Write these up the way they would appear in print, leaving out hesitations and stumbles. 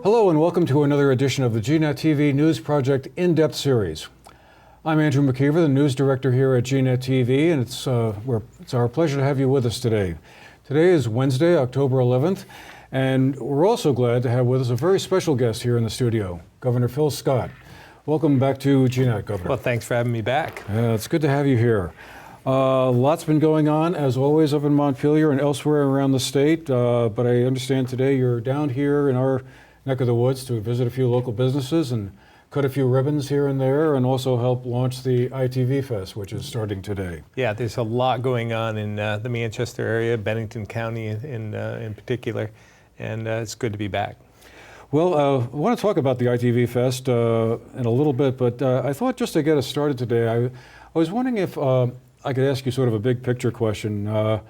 Hello and welcome to another edition of the GNet TV News Project In-Depth Series. I'm Andrew McKeever, the news director here at GNet TV, and it's our pleasure to have you with us today. Today is Wednesday, October 11th, and we're also glad to have with us a very special guest here in the studio, Governor Phil Scott. Welcome back to GNet, Governor. Well, thanks for having me back. It's good to have you here. Lots been going on, as always, up in Montpelier and elsewhere around the state, but I understand today you're down here in our neck of the woods to visit a few local businesses and cut a few ribbons here and there, and also help launch the ITV Fest, which is starting today. Yeah, there's a lot going on in the Manchester area, Bennington County in particular, and it's good to be back. Well, I want to talk about the ITV Fest in a little bit, but I thought just to get us started today, I was wondering if I could ask you sort of a big picture question.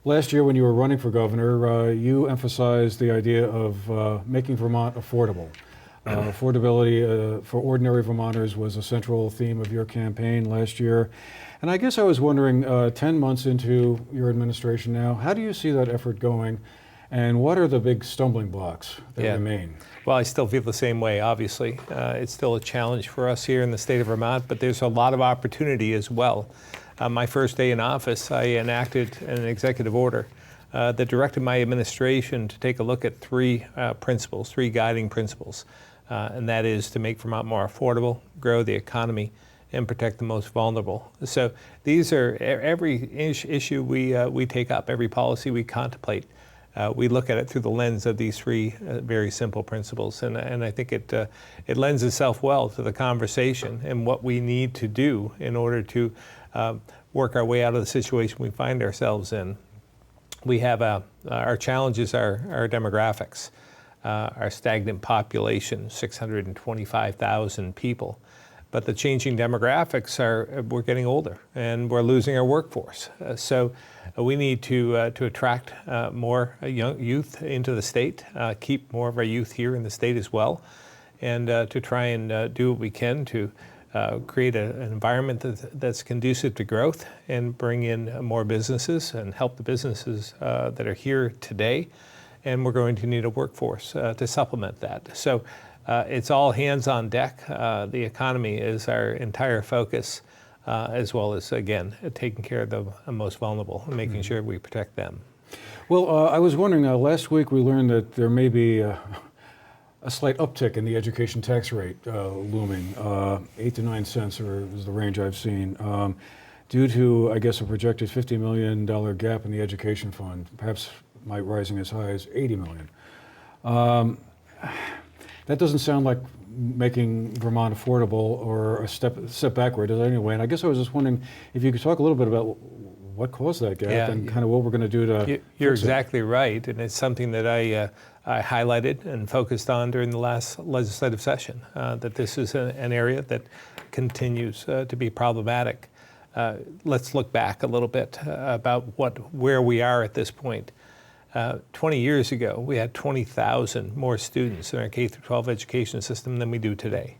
Last year when you were running for governor, you emphasized the idea of making Vermont affordable. Affordability for ordinary Vermonters was a central theme of your campaign last year. And I guess I was wondering, 10 months into your administration now, how do you see that effort going? And what are the big stumbling blocks that remain? Well, I still feel the same way, obviously. It's still a challenge for us here in the state of Vermont, but there's a lot of opportunity as well. My first day in office, I enacted an executive order that directed my administration to take a look at three guiding principles. And that is to make Vermont more affordable, grow the economy, and protect the most vulnerable. So these are every issue we take up, every policy we contemplate. We look at it through the lens of these three very simple principles, and I think it lends itself well to the conversation and what we need to do in order to work our way out of the situation we find ourselves in. We have our challenges are our demographics, our stagnant population, 625,000 people. But the changing demographics we're getting older and we're losing our workforce. So we need to attract more young youth into the state, keep more of our youth here in the state as well, and to try and do what we can to create an environment that's conducive to growth and bring in more businesses and help the businesses that are here today. And we're going to need a workforce to supplement that. So it's all hands on deck. The economy is our entire focus, as well as, again, taking care of the most vulnerable and making sure we protect them. Well, I was wondering, last week we learned that there may be a slight uptick in the education tax rate looming, 8 to 9 cents is the range I've seen, due to, I guess, a projected $50 million gap in the education fund, perhaps might rising as high as $80 million. That doesn't sound like making Vermont affordable or a step backward anyway. And I guess I was just wondering if you could talk a little bit about what caused that gap and kind of what we're going to do to You're exactly right, and it's something that I highlighted and focused on during the last legislative session, that this is an area that continues to be problematic. Let's look back a little bit about where we are at this point. 20 years ago, we had 20,000 more students in our K-12 education system than we do today.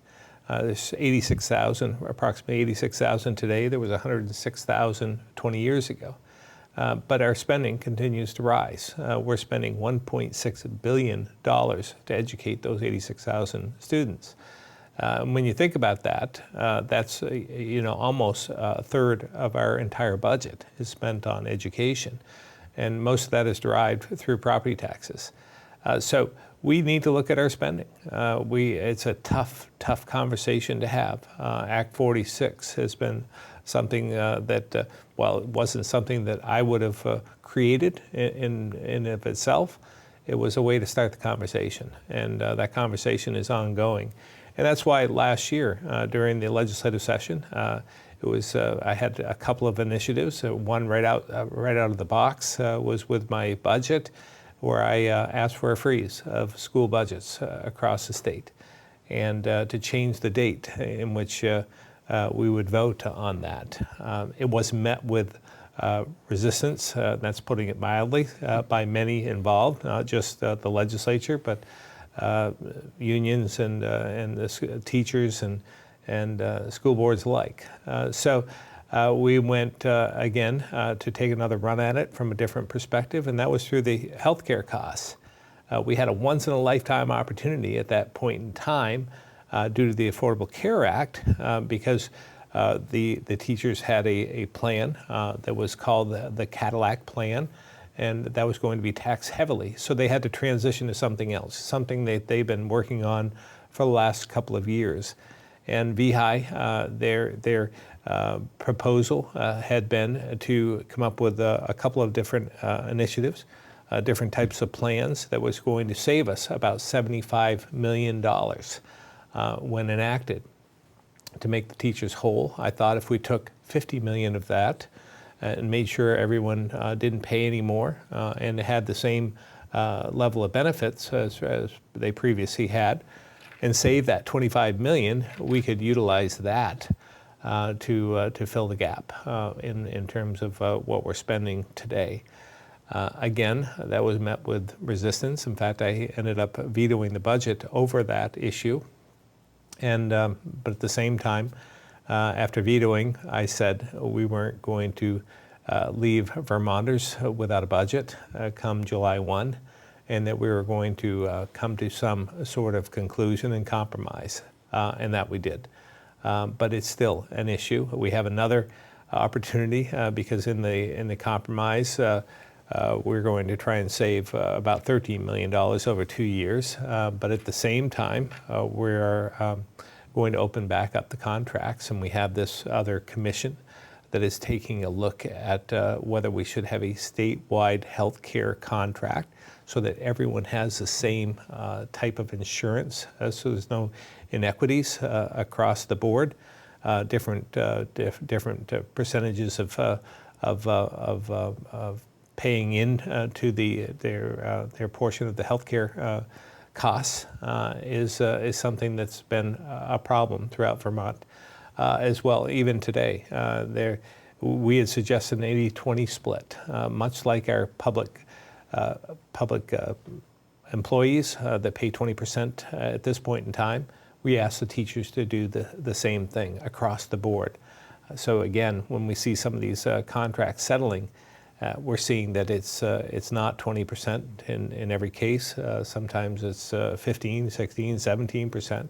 There's 86,000, approximately 86,000 today. There was 106,000 20 years ago. But our spending continues to rise. We're spending $1.6 billion to educate those 86,000 students. When you think about that, that's almost a third of our entire budget is spent on education. And most of that is derived through property taxes. So we need to look at our spending. It's a tough conversation to have. Act 46 has been something that, well, it wasn't something that I would have created in of itself. It was a way to start the conversation, and that conversation is ongoing. And that's why last year, during the legislative session, I had a couple of initiatives. One right out of the box was with my budget, where I asked for a freeze of school budgets across the state, and to change the date in which we would vote on that. It was met with resistance, that's putting it mildly, by many involved, not just the legislature, but unions and the teachers and school boards alike. So we went again to take another run at it from a different perspective, and that was through the healthcare costs. We had a once-in-a-lifetime opportunity at that point in time due to the Affordable Care Act because the teachers had a plan that was called the Cadillac Plan, and that was going to be taxed heavily. So they had to transition to something else, something that they've been working on for the last couple of years. And VHI, their proposal had been to come up with a couple of different initiatives, different types of plans that was going to save us about $75 million when enacted. To make the teachers whole, I thought if we took 50 million of that and made sure everyone didn't pay any more and had the same level of benefits as they previously had, and save that 25 million, we could utilize that to fill the gap in terms of what we're spending today. Again, that was met with resistance. In fact, I ended up vetoing the budget over that issue. And but at the same time, after vetoing, I said we weren't going to leave Vermonters without a budget come July 1, and that we were going to come to some sort of conclusion and compromise, and that we did. But it's still an issue. We have another opportunity because in the compromise, we're going to try and save about $13 million over 2 years. But at the same time, we're going to open back up the contracts, and we have this other commission that is taking a look at whether we should have a statewide health care contract so that everyone has the same type of insurance, so there's no inequities across the board, different percentages of paying in to their portion of the healthcare costs is something that's been a problem throughout Vermont as well. Even today, we had suggested an 80-20 split, much like our public employees that pay 20% at this point in time. We ask the teachers to do the same thing across the board. So again, when we see some of these contracts settling, we're seeing that it's not 20% in every case. Sometimes it's 15, 16, 17%.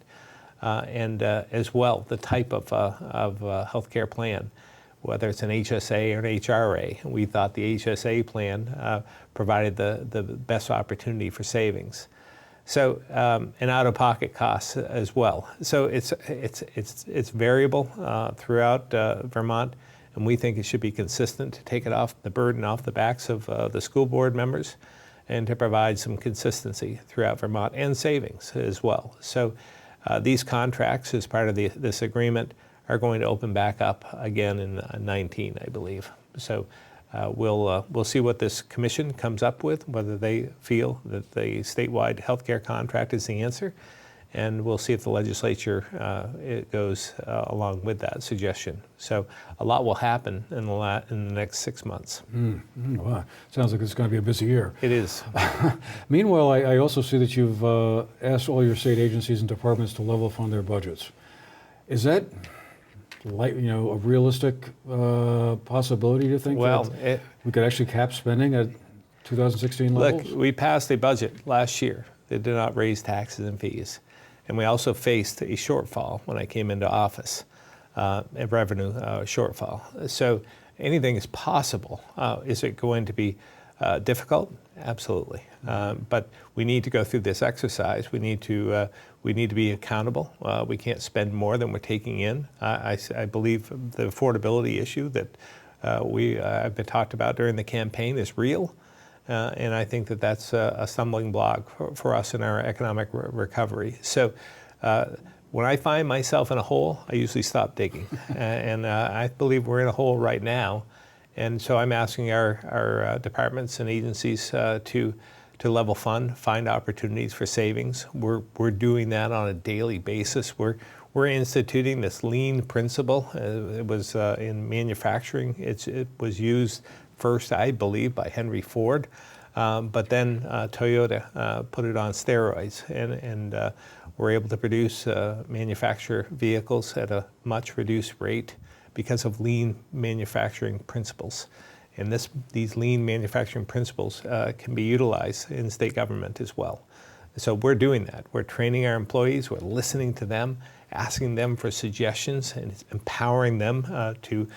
And as well, the type of healthcare plan, whether it's an HSA or an HRA. We thought the HSA plan provided the best opportunity for savings. So, and out-of-pocket costs as well. So it's variable throughout Vermont, and we think it should be consistent to take the burden off the backs of the school board members and to provide some consistency throughout Vermont and savings as well. So these contracts, as part of this agreement, are going to open back up again in 19, I believe. So we'll see what this commission comes up with, whether they feel that the statewide healthcare contract is the answer, and we'll see if the legislature it goes along with that suggestion. So a lot will happen in the next 6 months. Wow. Sounds like it's going to be a busy year. It is. Meanwhile, I also see that you've asked all your state agencies and departments to level fund their budgets. Is that a realistic possibility to think that we could actually cap spending at 2016 levels? Look, we passed a budget last year that did not raise taxes and fees. And we also faced a shortfall when I came into office, a revenue shortfall. So anything is possible. Is it going to be difficult? Absolutely. But we need to go through this exercise. We need to be accountable. We can't spend more than we're taking in. I believe the affordability issue that I've been talked about during the campaign is real. And I think that that's a stumbling block for us in our economic recovery. So when I find myself in a hole, I usually stop digging. And I believe we're in a hole right now. And so I'm asking our departments and agencies to level fund, find opportunities for savings. We're doing that on a daily basis. We're instituting this lean principle. It was in manufacturing. It was used first, I believe, by Henry Ford, but then Toyota put it on steroids, and we're able to manufacture vehicles at a much reduced rate because of lean manufacturing principles. And these lean manufacturing principles can be utilized in state government as well. So we're doing that. We're training our employees, we're listening to them, asking them for suggestions, and empowering them to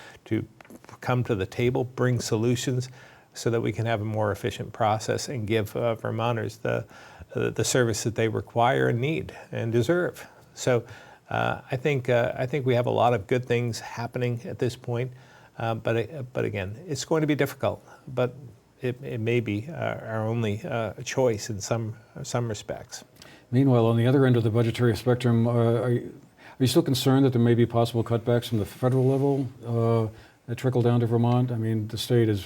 come to the table, bring solutions, so that we can have a more efficient process and give Vermonters the service that they require and need and deserve. So I think we have a lot of good things happening at this point, but again, it's going to be difficult. But it may be our only choice in some respects. Meanwhile, on the other end of the budgetary spectrum, are you still concerned that there may be possible cutbacks from the federal level that trickle down to Vermont? I mean, the state is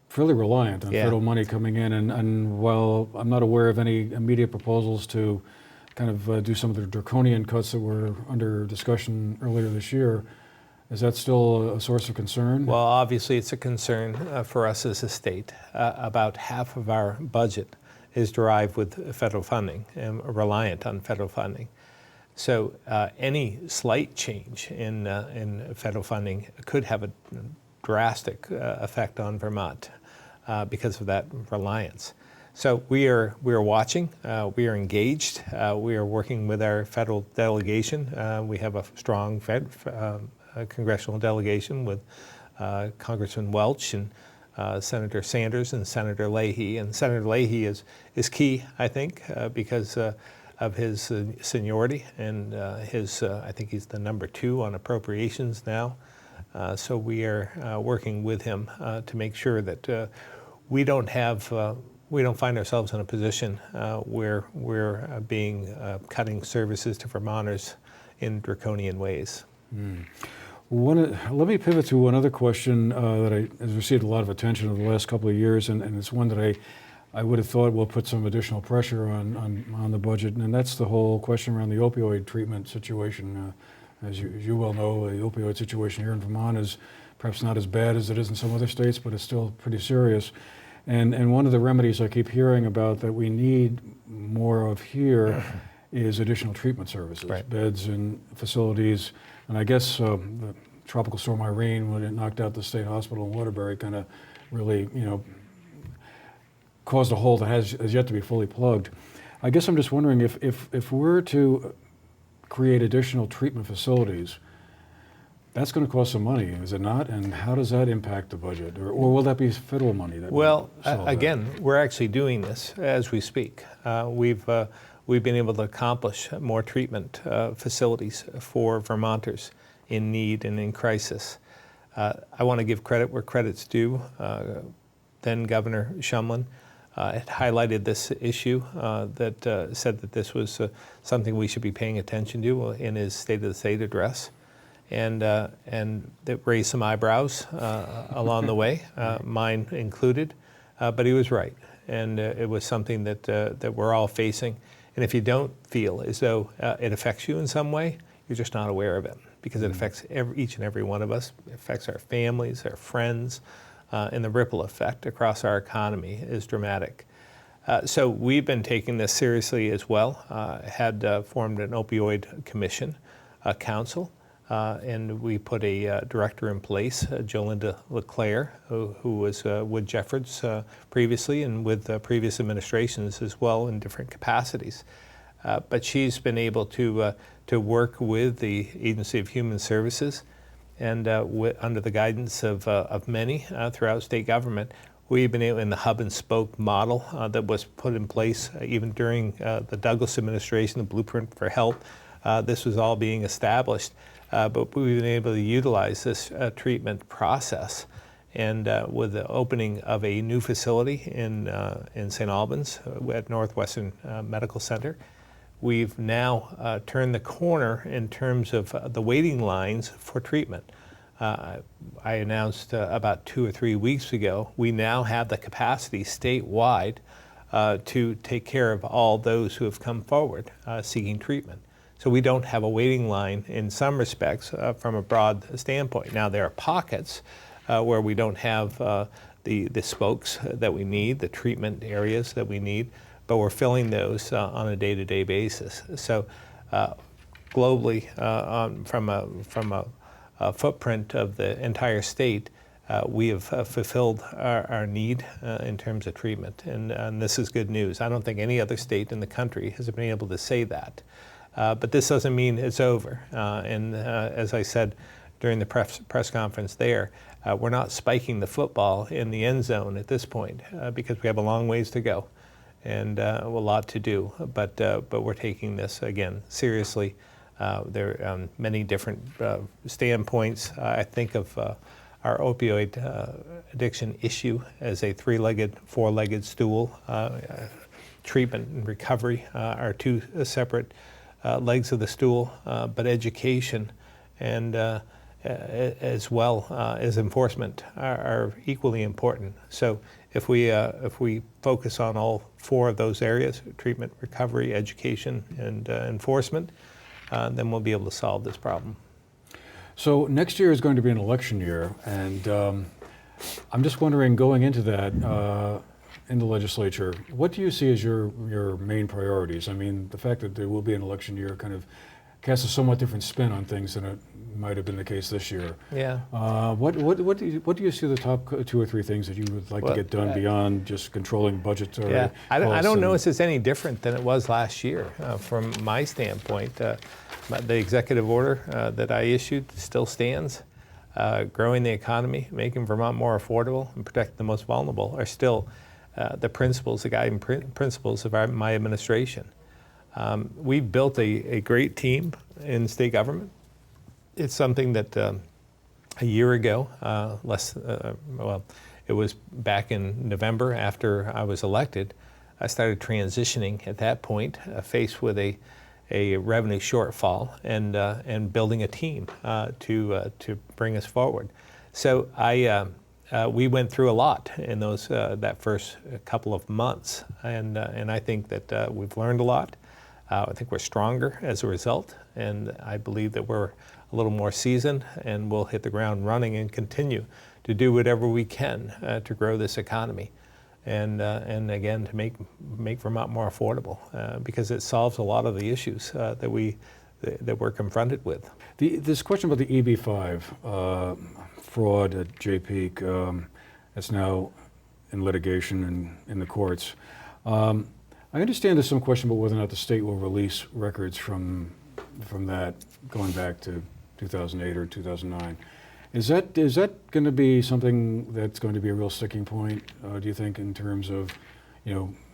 fairly reliant on federal money coming in, and while I'm not aware of any immediate proposals to kind of do some of the draconian cuts that were under discussion earlier this year, is that still a source of concern? Well, obviously it's a concern for us as a state. About half of our budget is derived with federal funding and reliant on federal funding. So any slight change in federal funding could have a drastic effect on Vermont because of that reliance. So we are watching, we are engaged, we are working with our federal delegation. We have a strong congressional delegation with Congressman Welch and Senator Sanders and Senator Leahy. And Senator Leahy is key, I think, because of his seniority and I think he's the number 2 on appropriations now. So we are working with him to make sure that we don't find ourselves in a position where we're cutting services to Vermonters in draconian ways. Let me pivot to one other question that has received a lot of attention over the last couple of years, and it's one that I would have thought will put some additional pressure on the budget, and that's the whole question around the opioid treatment situation. As you well know, the opioid situation here in Vermont is perhaps not as bad as it is in some other states, but it's still pretty serious. And one of the remedies I keep hearing about that we need more of here is additional treatment services, beds and facilities. And I guess the Tropical Storm Irene, when it knocked out the state hospital in Waterbury, kind of really, caused a hole that has yet to be fully plugged. I guess I'm just wondering if we're to create additional treatment facilities, that's going to cost some money, is it not? And how does that impact the budget? Or will that be federal money? Again, we're actually doing this as we speak. We've been able to accomplish more treatment facilities for Vermonters in need and in crisis. I want to give credit where credit's due. Then Governor Shumlin had highlighted this issue that said that this was something we should be paying attention to in his State of the State address. And that raised some eyebrows along the way, mine included, but he was right. And it was something that we're all facing. And if you don't feel as though it affects you in some way, you're just not aware of it, because it affects each and every one of us. It affects our families, our friends, and the ripple effect across our economy is dramatic. So we've been taking this seriously as well. Had formed an opioid commission, council, and we put a director in place, Jolinda LeClaire, who was with Jeffords previously and with previous administrations as well in different capacities. But she's been able to work with the Agency of Human Services, and under the guidance of many throughout state government, we've been able, in the hub and spoke model that was put in place even during the Douglas administration, the Blueprint for Health, this was all being established. But we've been able to utilize this treatment process, and with the opening of a new facility in St. Albans at Northwestern Medical Center, we've now turned the corner in terms of the waiting lines for treatment. I announced about 2 or 3 weeks ago, we now have the capacity statewide to take care of all those who have come forward seeking treatment. So we don't have a waiting line in some respects from a broad standpoint. Now there are pockets where we don't have the spokes that we need, the treatment areas that we need, but we're filling those on a day-to-day basis. So globally, from a footprint of the entire state, we have fulfilled our need in terms of treatment, and this is good news. I don't think any other state in the country has been able to say that. But this doesn't mean it's over. And as I said during the press conference there, we're not spiking the football in the end zone at this point because we have a long ways to go and a lot to do. But we're taking this, again, seriously. There are many different standpoints. I think of our opioid addiction issue as a three-legged, four-legged stool. Treatment and recovery are two separate legs of the stool, but education and as well as enforcement are equally important. So if we focus on all four of those areas, treatment, recovery, education, and enforcement, then we'll be able to solve this problem. So next year is going to be an election year, and I'm just wondering, going into that in the legislature, what do you see as your main priorities? I mean, the fact that there will be an election year kind of casts a somewhat different spin on things than it might have been the case this year. Yeah. What do you see the top two or three things that you would like to get done beyond just controlling budgetary Yeah, I don't costs notice it's any different than it was last year. From my standpoint, the executive order that I issued still stands. Growing the economy, making Vermont more affordable, and protecting the most vulnerable are still the principles, the guiding principles of my administration. We've built a great team in state government. It's something that a year ago, it was back in November after I was elected, I started transitioning at that point, faced with a revenue shortfall and building a team to bring us forward. So we went through a lot in that first couple of months, and I think that we've learned a lot. I think we're stronger as a result, and I believe that we're a little more seasoned, and we'll hit the ground running and continue to do whatever we can to grow this economy, and again to make Vermont more affordable because it solves a lot of the issues that we're confronted with. This question about the EB-5 fraud at J-Peak, that's now in litigation and in the courts. I understand there's some question about whether or not the state will release records from that going back to 2008 or 2009. Is that going to be something that's going to be a real sticking point, do you think, in terms of,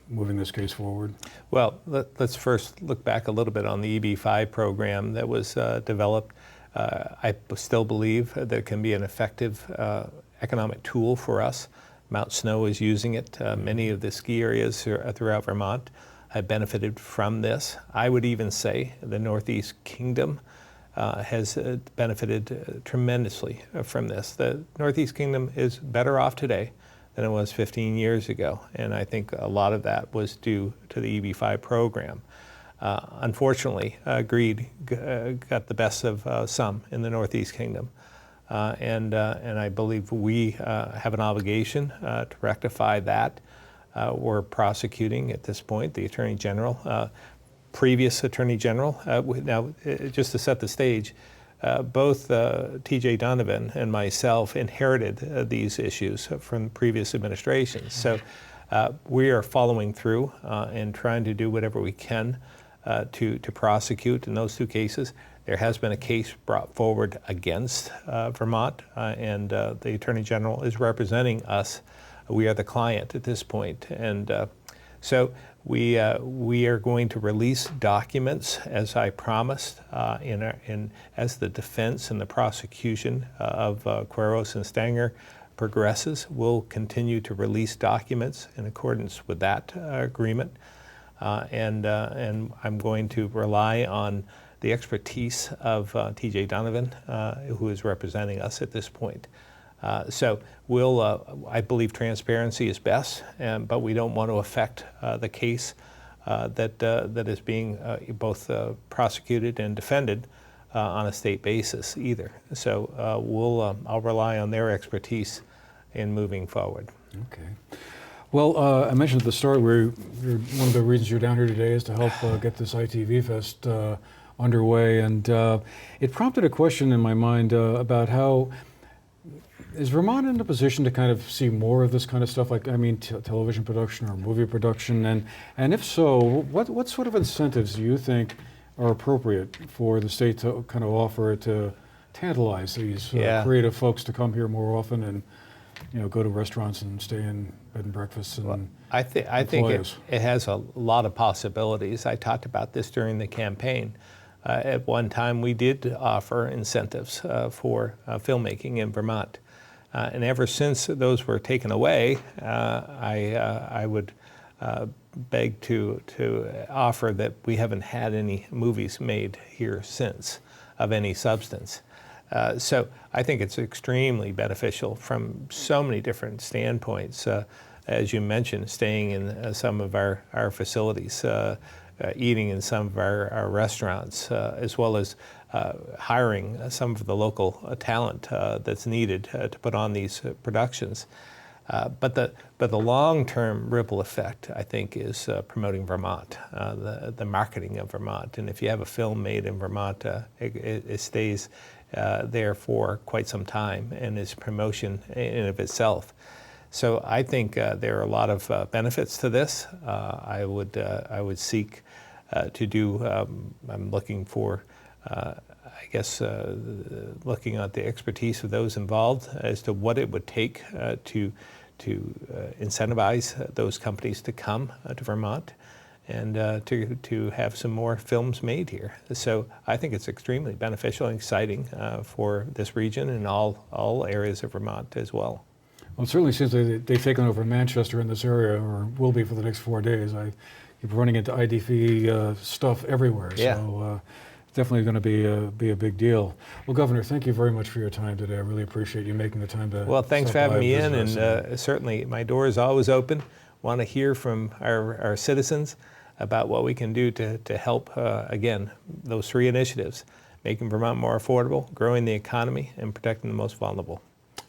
moving this case forward? Well, let's first look back a little bit on the EB-5 program that was developed. I still believe that it can be an effective economic tool for us. Mount Snow is using it. Many of the ski areas throughout Vermont have benefited from this. I would even say the Northeast Kingdom has benefited tremendously from this. The Northeast Kingdom is better off today than it was 15 years ago, and I think a lot of that was due to the EB-5 program. Unfortunately, greed got the best of some in the Northeast Kingdom. And I believe we have an obligation to rectify that. We're prosecuting at this point the Attorney General, previous Attorney General. Now, just to set the stage, both T.J. Donovan and myself inherited these issues from previous administrations. So we are following through and trying to do whatever we can to prosecute in those two cases. There has been a case brought forward against Vermont, and the Attorney General is representing us. We are the client at this point, and so we are going to release documents, as I promised, as the defense and the prosecution of Quiros and Stanger progresses. We'll continue to release documents in accordance with that agreement, and I'm going to rely on the expertise of T.J. Donovan, who is representing us at this point. So I believe transparency is best, but we don't want to affect the case that is being both prosecuted and defended on a state basis either. So I'll rely on their expertise in moving forward. Okay. Well, I mentioned at the start, one of the reasons you're down here today is to help get this ITV Fest underway, and it prompted a question in my mind about how Is Vermont in a position to kind of see more of this kind of stuff, like, I mean, television production or movie production? And if so, what sort of incentives do you think are appropriate for the state to kind of offer to tantalize these creative folks to come here more often and, go to restaurants and stay in bed and breakfasts? And I think it has a lot of possibilities. I talked about this during the campaign. At one time, we did offer incentives for filmmaking in Vermont. And ever since those were taken away, I would beg to offer that we haven't had any movies made here since of any substance. So I think it's extremely beneficial from so many different standpoints. As you mentioned, staying in some of our facilities, eating in some of our restaurants, as well as hiring some of the local talent that's needed to put on these productions. But the long-term ripple effect, I think, is promoting Vermont, the marketing of Vermont. And if you have a film made in Vermont, it stays there for quite some time, and is promotion in and of itself. So I think there are a lot of benefits to this. I would seek to do. I'm looking for, looking at the expertise of those involved as to what it would take to incentivize those companies to come to Vermont and to have some more films made here. So I think it's extremely beneficial and exciting for this region and all areas of Vermont as well. Well, it certainly seems like they've taken over Manchester in this area, or will be for the next 4 days. I keep running into IDF stuff everywhere, so definitely going to be a big deal. Well, Governor, thank you very much for your time today. I really appreciate you making the time to. Well, thanks for having me in, and certainly my door is always open. Want to hear from our citizens about what we can do to help, again, those 3 initiatives: making Vermont more affordable, growing the economy, and protecting the most vulnerable.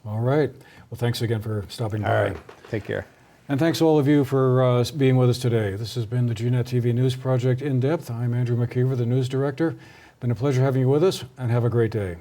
All right. Well, thanks again for stopping by. All right. Take care. And thanks all of you for being with us today. This has been the GNet TV News Project In Depth. I'm Andrew McKeever, the news director. Been a pleasure having you with us, and have a great day.